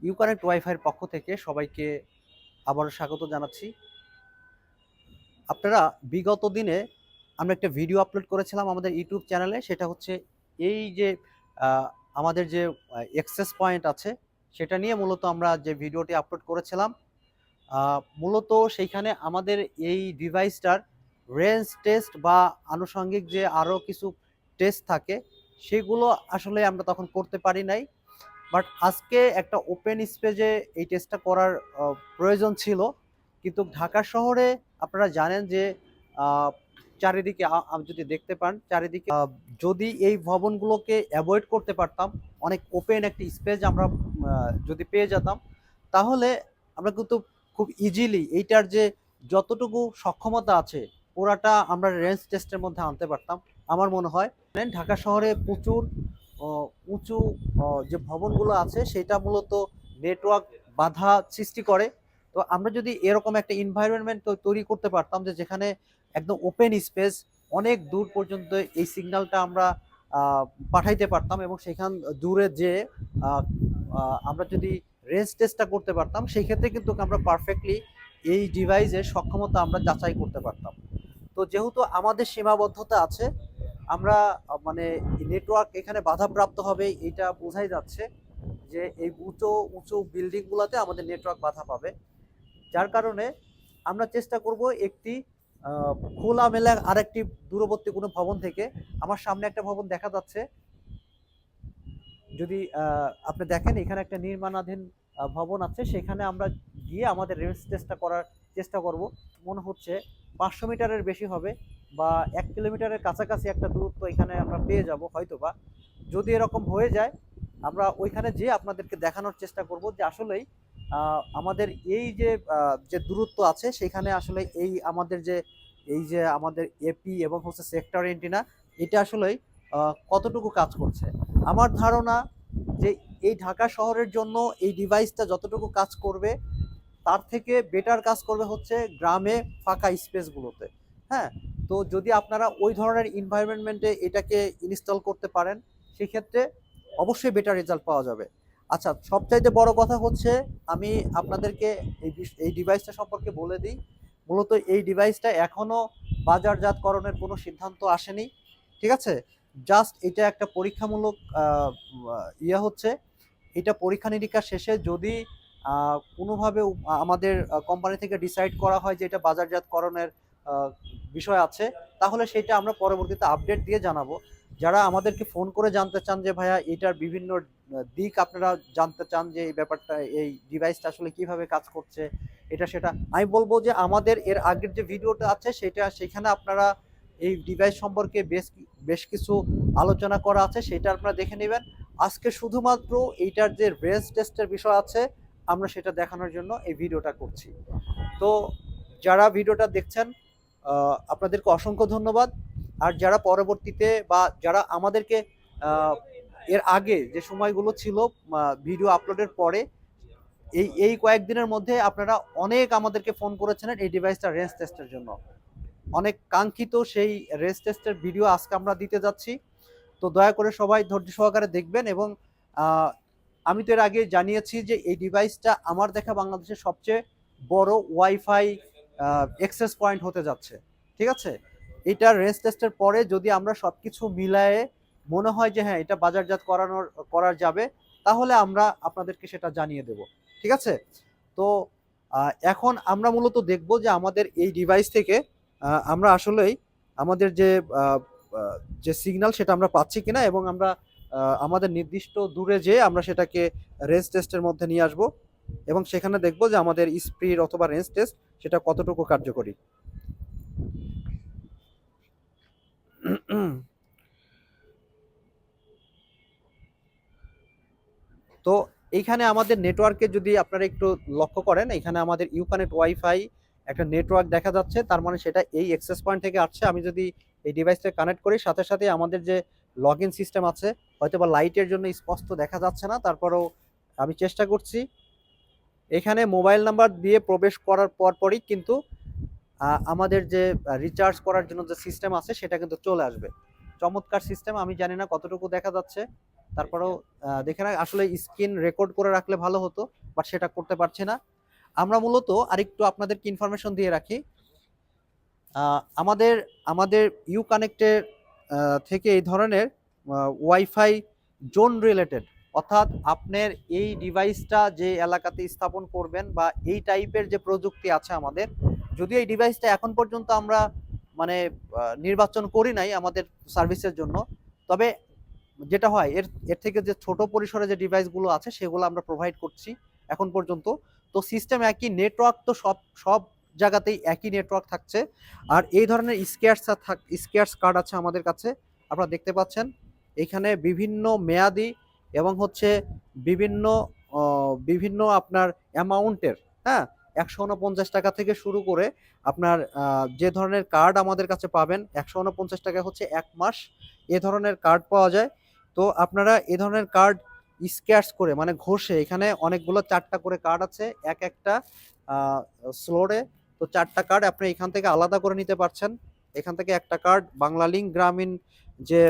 ইউকানেক্ট ওয়াইফাইয়ের পক্ষ থেকে সবাইকে আবারও স্বাগত জানাচ্ছি। আপনারা বিগত দিনে আমরা একটা ভিডিও আপলোড করেছিলাম আমাদের ইউটিউব চ্যানেলে, সেটা হচ্ছে এই যে আমাদের যে অ্যাক্সেস পয়েন্ট আছে সেটা নিয়ে মূলত আমরা যে ভিডিওটি আপলোড করেছিলাম। মূলত সেইখানে আমাদের এই ডিভাইসটার রেঞ্জ টেস্ট বা আনুষঙ্গিক যে আরও কিছু টেস্ট থাকে সেগুলো আসলে আমরা তখন করতে পারি নাই। বাট আজকে একটা ওপেন স্পেসে এই টেস্টটা করার প্রয়োজন ছিল, কিন্তু ঢাকা শহরে আপনারা জানেন যে আহ, চারিদিকে যদি দেখতে পান চারিদিকে যদি এই ভবনগুলোকে অ্যাভয়েড করতে পারতাম, অনেক ওপেন একটি স্পেস আমরা যদি পেয়ে যেতাম, তাহলে আমরা কিন্তু খুব ইজিলি এইটার যে যতটুকু সক্ষমতা আছে পুরাটা আমরা রেঞ্জ টেস্টের মধ্যে আনতে পারতাম। আমার মনে হয় ঢাকা শহরে প্রচুর উঁচু যে ভবনগুলো আছে সেটা মূলত নেটওয়ার্ক বাধা সৃষ্টি করে। তো আমরা যদি এরকম একটা এনভায়রনমেন্ট তৈরি করতে পারতাম যে যেখানে একদম ওপেন স্পেস, অনেক দূর পর্যন্ত এই সিগন্যালটা আমরা পাঠাইতে পারতাম এবং সেখান দূরে যে আমরা যদি রেঞ্জ টেস্টটা করতে পারতাম, সেই ক্ষেত্রে কিন্তু আমরা পারফেক্টলি এই ডিভাইসের সক্ষমতা আমরা যাচাই করতে পারতাম। তো যেহেতু আমাদের সীমাবদ্ধতা আছে, আমরা মানে নেটওয়ার্ক এখানে বাধাপ্রাপ্ত হবে এটা বোঝাই যাচ্ছে যে এই উঁচু উঁচু বিল্ডিংগুলোতে আমাদের নেটওয়ার্ক বাধা পাবে। যার কারণে আমরা চেষ্টা করব একটি খোলামেলা আরেকটি দূরবর্তী কোনো ভবন থেকে, আমার সামনে একটা ভবন দেখা যাচ্ছে, যদি আপনি দেখেন এখানে একটা নির্মাণাধীন ভবন আছে, সেখানে আমরা গিয়ে আমাদের রেঞ্জ টেস্টটা করার চেষ্টা করব। মনে হচ্ছে 500 মিটারের বেশি হবে বা 1 কিলোমিটারের কাছাকাছি একটা দূরত্ব এখানে আমরা পেয়ে যাব হয়তো বা। যদি এরকম হয়ে যায় আমরা ওইখানে যেয়ে আপনাদেরকে দেখানোর চেষ্টা করব যে আসলেই আমাদের এই যে যে দূরত্ব আছে সেখানে আসলে এই যে আমাদের এপি এবং হচ্ছে সেক্টর এন্টিনা এটা আসলেই কতটুকু কাজ করছে। আমার ধারণা যে এই ঢাকা শহরের জন্য এই ডিভাইসটা যতটুকু কাজ করবে তার থেকে বেটার কাজ করবে হচ্ছে গ্রামে ফাঁকা স্পেসগুলোতে। হ্যাঁ, তো যদি আপনারা ওই ধরনের এনভায়রনমেন্টে এটাকে ইনস্টল করতে পারেন সেক্ষেত্রে অবশ্যই বেটার রেজাল্ট পাওয়া যাবে। আচ্ছা, সবচাইতে বড় কথা হচ্ছে আমি আপনাদেরকে এই ডিভাইসটা সম্পর্কে বলে দিই। মূলত এই ডিভাইসটা এখনো বাজারজাতকরণের কোনো সিদ্ধান্ত আসেনি, ঠিক আছে? জাস্ট এটা একটা পরীক্ষামূলক ইয়ে হচ্ছে। এটা পরীক্ষা নিরীক্ষা শেষে যদি কোনোভাবে আমাদের কোম্পানি থেকে ডিসাইড করা হয় যে এটা বাজারজাতকরণের বিষয় আছে, তাহলে সেটা আমরা পরবর্তীতে আপডেট দিয়ে জানাবো। যারা আমাদেরকে ফোন করে জানতে চান যে ভাইয়া এটার বিভিন্ন দিক আপনারা জানতে চান যে এই ব্যাপারটা, এই ডিভাইসটা আসলে কিভাবে কাজ করছে এটা সেটা, আমি বলবো যে আমাদের এর আগের যে ভিডিওটা আছে সেখানে আপনারা এই ডিভাইস সম্পর্কে বেশ কিছু আলোচনা করা আছে, সেটা আপনারা দেখে নেবেন। আজকে শুধুমাত্র এইটার যে রেঞ্জ টেস্টের বিষয় আছে আমরা সেটা দেখানোর জন্য এই ভিডিওটা করছি। তো যারা ভিডিওটা দেখছেন আপনাদেরকে অসংখ্য ধন্যবাদ। আর যারা পরবর্তীতে বা যারা আমাদেরকে এর আগে যে সময়গুলো ছিল ভিডিও আপলোডের পরে এই এই কয়েকদিনের মধ্যে আপনারা অনেক আমাদেরকে ফোন করেছেন এই ডিভাইসটা রেঞ্জ টেস্টের জন্য, অনেক কাঙ্ক্ষিত সেই রেঞ্জ টেস্টের ভিডিও আজকে আমরা দিতে যাচ্ছি। তো দয়া করে সবাই ধৈর্য সহকারে দেখবেন এবং আমি তো এর আগে জানিয়েছি যে এই ডিভাইসটা আমার দেখা বাংলাদেশের সবচেয়ে বড় ওয়াইফাই অ্যাক্সেস পয়েন্ট হতে যাচ্ছে, ঠিক আছে? এটার রেঞ্জ টেস্টের পরে যদি আমরা সবকিছু মিলায়ে মনে হয় যে হ্যাঁ এটা বাজারজাত করা যাবে, তাহলে আমরা আপনাদেরকে সেটা জানিয়ে দেব, ঠিক আছে? তো এখন আমরা মূলত দেখব যে আমাদের এই ডিভাইস থেকে আমরা আসলেই আমাদের যে সিগন্যাল সেটা আমরা পাচ্ছি কিনা এবং আমরা আমাদের নির্দিষ্ট দূরে যেয়ে আমরা সেটাকে রেঞ্জ টেস্টের মধ্যে নিয়ে আসব এবং সেখানে দেখব যে আমাদের স্পিড অথবা রেঞ্জ টেস্ট সেটা কতটুকু কার্যকরী। তো এইখানে আমাদের নেটওয়ার্কে যদি আপনারা একটু লক্ষ্য করেন, এখানে আমাদের ইউকানেক্ট ওয়াইফাই একটা নেটওয়ার্ক দেখা যাচ্ছে, তার মানে সেটা এই অ্যাক্সেস পয়েন্ট থেকে আসছে। আমি যদি এই ডিভাইসটা কানেক্ট করি সাথে সাথে আমাদের যে লগ ইন সিস্টেম আছে, হয়তো বা লাইটের জন্য স্পষ্ট দেখা যাচ্ছে না, তারপরেও আমি চেষ্টা করছি। এখানে মোবাইল নাম্বার দিয়ে প্রবেশ করার পরপরই কিন্তু আমাদের যে রিচার্জ করার জন্য যে সিস্টেম আছে সেটা কিন্তু চলে আসবে। চমৎকার সিস্টেম, আমি জানি না কতটুকু দেখা যাচ্ছে। তারপরেও দেখে না, আসলে স্ক্রিন রেকর্ড করে রাখলে ভালো হতো, বাট সেটা করতে পারছি না। আমরা মূলত আরেকটু আপনাদেরকে ইনফরমেশন দিয়ে রাখি। আমাদের আমাদের ইউ কানেক্টের থেকে এই ধরনের ওয়াইফাই জোন রিলেটেড, অর্থাৎ আপনার এই ডিভাইসটা যে এলাকাতে স্থাপন করবেন বা এই টাইপের যে প্রযুক্তি আছে আমাদের, যদিও এই ডিভাইসটা এখন পর্যন্ত আমরা মানে নির্বাচন করি নাই আমাদের সার্ভিসের জন্য, তবে যেটা হয় এর এর থেকে যে ছোট পরিসরে যে ডিভাইসগুলো আছে সেগুলো আমরা প্রোভাইড করছি এখন পর্যন্ত। তো সিস্টেম একই, নেটওয়ার্ক তো সব সব জায়গাতেই একই নেটওয়ার্ক থাকছে। আর এই ধরনের স্কেয়ার্স কার্ড আছে আমাদের কাছে, আপনারা দেখতে পাচ্ছেন এখানে বিভিন্ন মেয়াদি এবং হচ্ছে বিভিন্ন বিভিন্ন আপনার অ্যামাউন্টের, হ্যাঁ, 149 টাকা থেকে শুরু করে আপনার যে ধরনের কার্ড আমাদের কাছে পাবেন, 149 টাকা হচ্ছে 1 মাস, এ ধরনের কার্ড পাওয়া যায়। তো আপনারা এ ধরনের কার্ড স্ক্র্যাচ করে মানে ঘষে, এখানে অনেকগুলো 4টা করে কার্ড আছে এক একটা স্লোরে, তো 4টা কার্ড আপনি এখান থেকে আলাদা করে নিতে পারছেন। এখান থেকে একটা কার্ড বাংলালিংক গ্রামীণ যে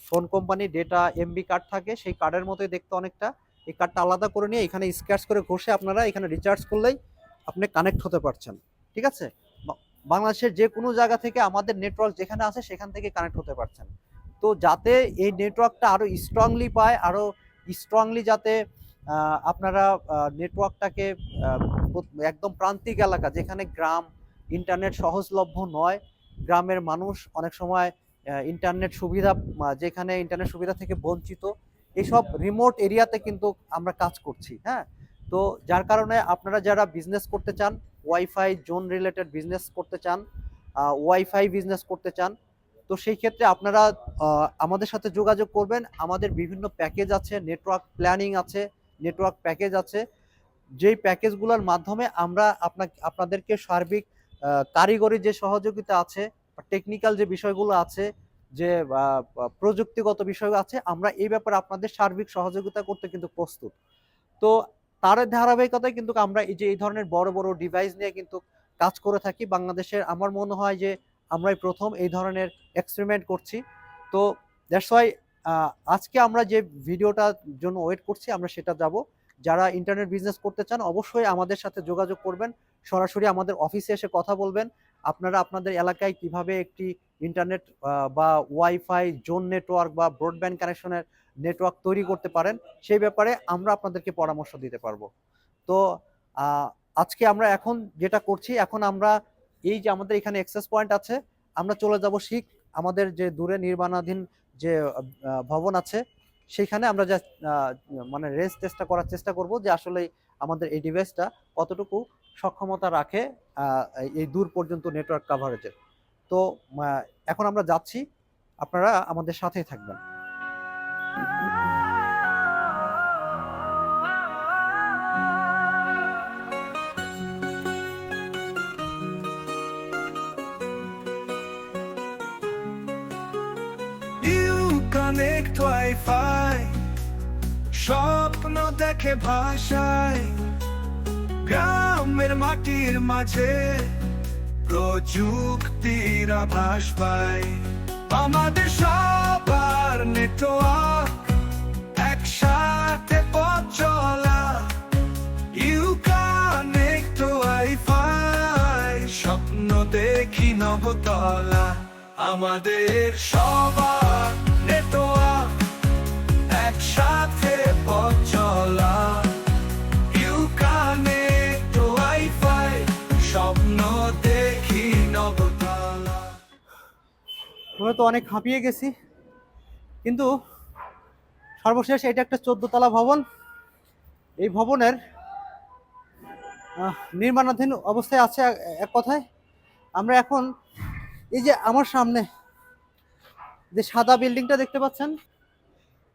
phone company data MB card থাকে সেই কার্ডের মতোই দেখতে অনেকটা, এই কার্ডটা আলাদা করে নিয়ে এখানে স্ক্র্যাচ করে ঘষে আপনারা এখানে রিচার্জ করলেই আপনি কানেক্ট হতে পারছেন। ঠিক আছে, বাংলাদেশের যে কোনো জায়গা থেকে আমাদের নেটওয়ার্ক যেখানে আছে সেখান থেকে কানেক্ট হতে পারছেন। তো যাতে এই নেটওয়ার্কটা আরো স্ট্রংলি পায়, আরো স্ট্রংলি যাতে আপনারা নেটওয়ার্কটাকে একদম প্রান্তিক এলাকা যেখানে গ্রাম ইন্টারনেট সহজলভ্য নয়, গ্রামের মানুষ অনেক সময় ইন্টারনেট সুবিধা যেখানে ইন্টারনেট সুবিধা থেকে বঞ্চিত, এইসব রিমোট এরিয়াতে কিন্তু আমরা কাজ করছি। হ্যাঁ, তো যার কারণে আপনারা যারা বিজনেস করতে চান, ওয়াইফাই জোন রিলেটেড বিজনেস করতে চান, ওয়াইফাই বিজনেস করতে চান, তো সেই ক্ষেত্রে আপনারা আমাদের সাথে যোগাযোগ করবেন। আমাদের বিভিন্ন প্যাকেজ আছে, নেটওয়ার্ক প্ল্যানিং আছে, নেটওয়ার্ক প্যাকেজ আছে, যেই প্যাকেজগুলোর মাধ্যমে আমরা আপনাদেরকে সার্বিক কারিগরি যে সহযোগিতা আছে, টেকনিক্যাল যে বিষয়গুলো আছে, যে প্রযুক্তিগত বিষয় আছে, আমরা এই ব্যাপারে আপনাদের সার্বিক সহযোগিতা করতে কিন্তু প্রস্তুত। তো তার ধারাবাহিকতায় কিন্তু আমরা এই যে এই ধরনের বড় বড় ডিভাইস নিয়ে কিন্তু কাজ করে থাকি বাংলাদেশের। আমার মনে হয় যে আমরাই প্রথম এই ধরনের এক্সপেরিমেন্ট করছি। তো দ্যাটস ওয়াই আজকে আমরা যে ভিডিওটার জন্য ওয়েট করছি আমরা সেটা যাব। যারা ইন্টারনেট বিজনেস করতে চান অবশ্যই আমাদের সাথে যোগাযোগ করবেন, সরাসরি আমাদের অফিসে এসে কথা বলবেন। আপনারা আপনাদের এলাকায় কিভাবে একটি ইন্টারনেট বা ওয়াইফাই জোন নেটওয়ার্ক বা ব্রডব্যান্ড কানেকশনের নেটওয়ার্ক তৈরি করতে পারেন সেই ব্যাপারে আমরা আপনাদেরকে পরামর্শ দিতে পারবো। তো আজকে আমরা এখন যেটা করছি, এখন আমরা এই যে আমাদের এখানে অ্যাক্সেস পয়েন্ট আছে, আমরা চলে যাব শিখ আমাদের যে দূরে নির্মাণাধীন যে ভবন আছে সেখানে আমরা যা মানে রেঞ্জ টেস্টটা করার চেষ্টা করব যে আসলে আমাদের এই ডিভাইসটা কতটুকু সক্ষমতা রাখে এই দূর পর্যন্ত নেটওয়ার্ক কাভারেজের। তো এখন আমরা যাচ্ছি, আপনারা আমাদের সাথেই থাকবেন। কানেক্ট ওয়াইফাই স্বপ্ন দেখে ভাষায়, গ্রামের মাটির মাঝে প্রযুক্তির আভাস পায়। আমাদের সবার নেটওয়ার্ক একসাথে পথ চলা, ইউ কানেক্ট ওয়াইফাই স্বপ্ন দেখি নবতলা। আমাদের সবার নেটওয়ার্ক একসাথে পথ চলা, ইউ কানেক্ট ওয়াইফাই স্বপ্ন দেখি নবতলা। আমরা তো অনেক হাঁপিয়ে গেছি, কিন্তু সর্বশেষ এটা একটা 14 তলা ভবন। এই ভবনের নির্মাণাধীন অবস্থায় আছে এক কথায়। আমরা এখন এই যে আমার সামনে যে সাদা বিল্ডিংটা দেখতে পাচ্ছেন,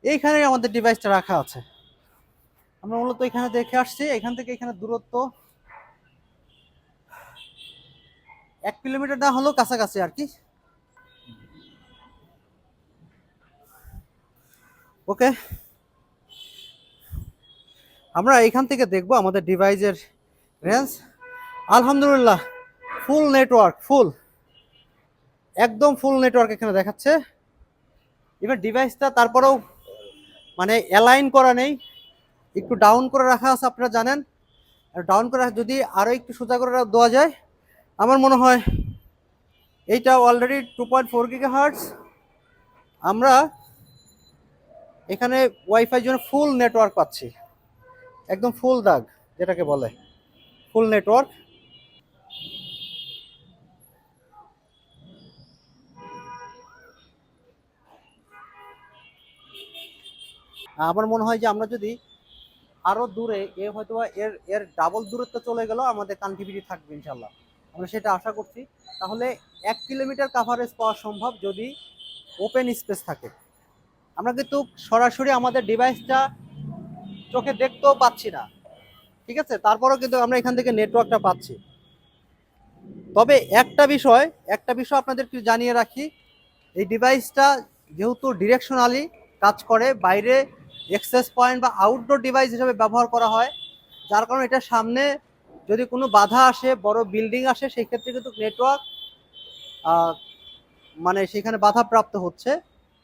এইখানে আমাদের ডিভাইসটা রাখা আছে। আমরা মূলত এখানে দেখে আসছি, এখান থেকে এখানে দূরত্ব 1 কিলোমিটার না হলেও কাছাকাছি আর কি। ওকে, আমরা এখান থেকে দেখব আমাদের ডিভাইসের রেঞ্জ। আলহামদুলিল্লাহ ফুল নেটওয়ার্ক, একদম ফুল নেটওয়ার্ক এখানে দেখাচ্ছে। এবার ডিভাইসটা তারপরেও মানে অ্যালাইন করা নেই, একটু ডাউন করে রাখা আছে আপনারা জানেন। ডাউন করে যদি আরও একটু সোজা করে দেওয়া যায়, আমার মনে হয় এইটা অলরেডি 2.4 GHz। আমরা এখানে ওয়াইফাই জন্য ফুল নেটওয়ার্ক পাচ্ছি, একদম ফুল দাগ যেটাকে বলে ফুল নেটওয়ার্ক। আমার মনে হয় যে আমরা যদি আরো দূরে হয়তো এর এর ডাবল দূরত্ব চলে গেল আমাদের কানেক্টিভিটি থাকবে ইনশাল্লাহ, আমরা সেটা আশা করছি। তাহলে 1 কিলোমিটার কাভারেজ পাওয়া সম্ভব যদি ওপেন স্পেস থাকে। আমরা কিন্তু সরাসরি আমাদের ডিভাইসটা চোখে দেখতেও পাচ্ছি না, ঠিক আছে, তারপরেও কিন্তু আমরা এখান থেকে নেটওয়ার্কটা পাচ্ছি। তবে একটা বিষয় আপনাদেরকে জানিয়ে রাখি, এই ডিভাইসটা যেহেতু ডিরেকশনালি কাজ করে, বাইরে এক্সেস পয়েন্ট বা আউটডোর ডিভাইস হিসেবে ব্যবহার করা হয়, যার কারণে এটা সামনে যদি কোনো বাধা আসে, বড় বিল্ডিং আসে, সেই ক্ষেত্রে কিন্তু নেটওয়ার্ক মানে সেখানে বাধাপ্রাপ্ত হচ্ছে।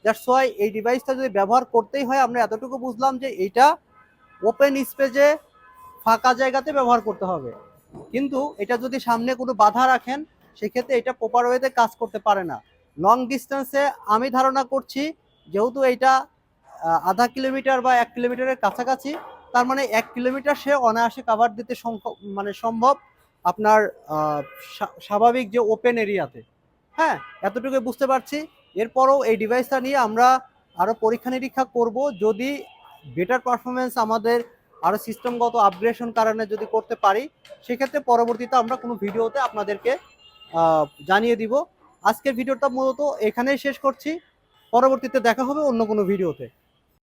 দ্যাটস ওয়াই এই ডিভাইসটা যদি ব্যবহার করতেই হয়, আমরা এতটুকু বুঝলাম যে এইটা ওপেন স্পেসে ফাঁকা জায়গাতে ব্যবহার করতে হবে। কিন্তু এটা যদি সামনে কোনো বাধা রাখেন, সেক্ষেত্রে এটা প্রপার ওয়েতে কাজ করতে পারে না। লং ডিস্টেন্সে আমি ধারণা করছি, যেহেতু এইটা আধা কিলোমিটার বা 1 কিলোমিটারের কাছাকাছি, তার মানে 1 কিলোমিটার সে অনায়াসে কাভার দিতে মানে সম্ভব আপনার স্বাভাবিক যে ওপেন এরিয়াতে। হ্যাঁ, এতটুকু বুঝতে পারছি। এরপরও এই ডিভাইসটা নিয়ে আমরা আরও পরীক্ষা নিরীক্ষা করব, যদি বেটার পারফরমেন্স আমাদের আরও সিস্টেমগত আপগ্রেডেশন কারণে যদি করতে পারি, সেক্ষেত্রে পরবর্তীতে আমরা কোনো ভিডিওতে আপনাদেরকে জানিয়ে দিব। আজকের ভিডিওটা মূলত এখানেই শেষ করছি, পরবর্তীতে দেখা হবে অন্য কোনো ভিডিওতে।